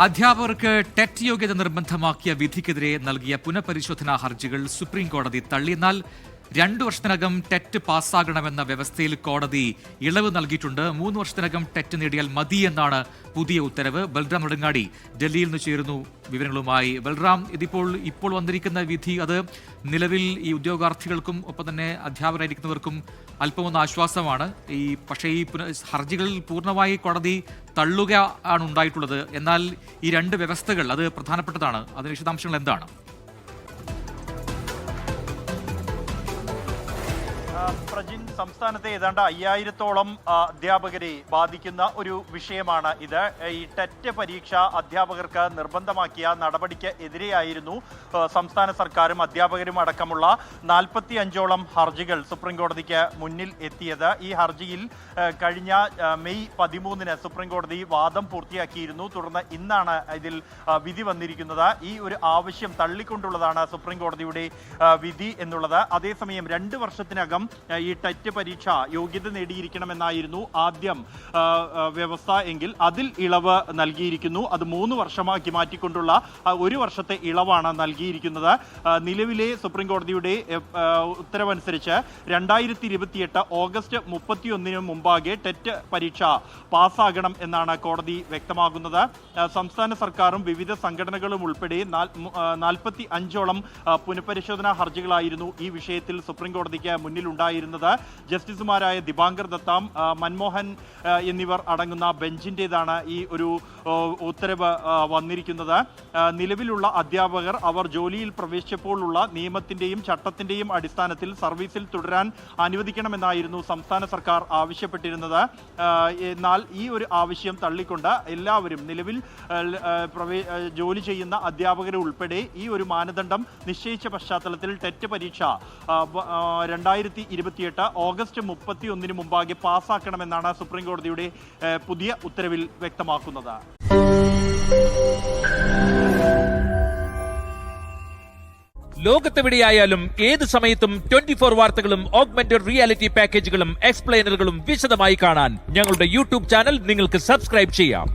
അധ്യാപകർക്ക് ടെറ്റ് യോഗ്യത നിർബന്ധമാക്കിയ വിധിക്കെതിരെ നൽകിയ പുനഃപരിശോധനാ ഹർജികൾ സുപ്രീം കോടതി തള്ളി. എന്നാൽ 2 വർഷത്തിനകം ടെറ്റ് പാസ്സാകണമെന്ന വ്യവസ്ഥയിൽ കോടതി ഇളവ് നൽകിയിട്ടുണ്ട്. 3 വർഷത്തിനകം ടെറ്റ് നേടിയാൽ മതി എന്നാണ് പുതിയ ഉത്തരവ്. ബൽറാം നെടുങ്ങാടി ഡൽഹിയിൽ നിന്ന് ചേരുന്നു വിവരങ്ങളുമായി. ബൽറാം, ഇപ്പോൾ വന്നിരിക്കുന്ന വിധി അത് നിലവിൽ ഈ ഉദ്യോഗാർത്ഥികൾക്കും ഒപ്പം തന്നെ അധ്യാപകരായിരിക്കുന്നവർക്കും അല്പമൊന്ന് ആശ്വാസമാണ്. പക്ഷേ ഈ ഹർജികൾ പൂർണ്ണമായി കോടതി തള്ളുക ആണ് ഉണ്ടായിട്ടുള്ളത്. എന്നാൽ ഈ 2 വ്യവസ്ഥകൾ അത് പ്രധാനപ്പെട്ടതാണ്. അതിന് വിശദാംശങ്ങൾ എന്താണ്? പ്രജിൻ, സംസ്ഥാനത്തെ ഏതാണ്ട് 5000-ഓളം അധ്യാപകരെ ബാധിക്കുന്ന ഒരു വിഷയമാണ് ഇത്. ഈ ടെറ്റ് പരീക്ഷ അധ്യാപകർക്ക് നിർബന്ധമാക്കിയ നടപടിക്ക് എതിരെയായിരുന്നു സംസ്ഥാന സർക്കാരും അധ്യാപകരും അടക്കമുള്ള 45ഓളം ഹർജികൾ സുപ്രീം കോടതിക്ക് മുന്നിൽ എത്തിയത്. ഈ ഹർജിയിൽ കഴിഞ്ഞ മെയ് 13-ന് സുപ്രീം കോടതി വാദം പൂർത്തിയാക്കിയിരുന്നു. തുടർന്ന് ഇന്നാണ് ഇതിൽ വിധി വന്നിരിക്കുന്നത്. ഈ ഒരു ആവശ്യം തള്ളിക്കൊണ്ടുള്ളതാണ് സുപ്രീം കോടതിയുടെ വിധി എന്നുള്ളത്. അതേസമയം 2 വർഷത്തിനകം ഈ ടെറ്റ് പരീക്ഷ യോഗ്യത നേടിയിരിക്കണമെന്നായിരുന്നു ആദ്യം വ്യവസ്ഥ എങ്കിൽ അതിൽ ഇളവ് നൽകിയിരിക്കുന്നു. അത് 3 വർഷമാക്കി മാറ്റിക്കൊണ്ടുള്ള 1 വർഷത്തെ ഇളവാണ് നൽകിയിരിക്കുന്നത്. നിലവിലെ സുപ്രീം കോടതിയുടെ ഉത്തരവനുസരിച്ച് 2028 ഓഗസ്റ്റ് 31 മുമ്പാകെ ടെറ്റ് പരീക്ഷ പാസ്സാകണം എന്നാണ് കോടതി വ്യക്തമാകുന്നത്. സംസ്ഥാന സർക്കാരും വിവിധ സംഘടനകളും ഉൾപ്പെടെ 45ഓളം പുനഃപരിശോധനാ ഹർജികളായിരുന്നു ഈ വിഷയത്തിൽ സുപ്രീം കോടതിക്ക് മുന്നിലുണ്ടായിരുന്നത്. ജസ്റ്റിസുമാരായ ദിബാങ്കർ ദത്താം, മൻമോഹൻ എന്നിവർ അടങ്ങുന്ന ബെഞ്ചിൻ്റെതാണ് ഈ ഒരു ഉത്തരവ് വന്നിരിക്കുന്നത്. നിലവിലുള്ള അധ്യാപകർ അവർ ജോലിയിൽ പ്രവേശിച്ചപ്പോഴുള്ള നിയമത്തിന്റെയും ചട്ടത്തിന്റെയും അടിസ്ഥാനത്തിൽ സർവീസിൽ തുടരാൻ അനുവദിക്കണമെന്നായിരുന്നു സംസ്ഥാന സർക്കാർ ആവശ്യപ്പെട്ടിരുന്നത്. എന്നാൽ ഈ ഒരു ആവശ്യം തള്ളിക്കൊണ്ട് എല്ലാവരും നിലവിൽ ജോലി ചെയ്യുന്ന അധ്യാപകരെ ഉൾപ്പെടെ ഈ ഒരു മാനദണ്ഡം നിശ്ചയിച്ച പശ്ചാത്തലത്തിൽ ടെറ്റ് പരീക്ഷ 2028 ഓഗസ്റ്റ് 31 മുമ്പാകെ പാസ്സാക്കണമെന്നാണ് സുപ്രീം കോടതിയുടെ പുതിയ ഉത്തരവിൽ വ്യക്തമാക്കുന്നത്. ലോകത്തെവിടെയായാലും ഏത് സമയത്തും 24 വാർത്തകളും ഓഗ്മെന്റഡ് റിയാലിറ്റി പാക്കേജുകളും എക്സ്പ്ലെയിനറുകളും വിശദമായി കാണാൻ ഞങ്ങളുടെ യൂട്യൂബ് ചാനൽ നിങ്ങൾക്ക് സബ്സ്ക്രൈബ് ചെയ്യാം.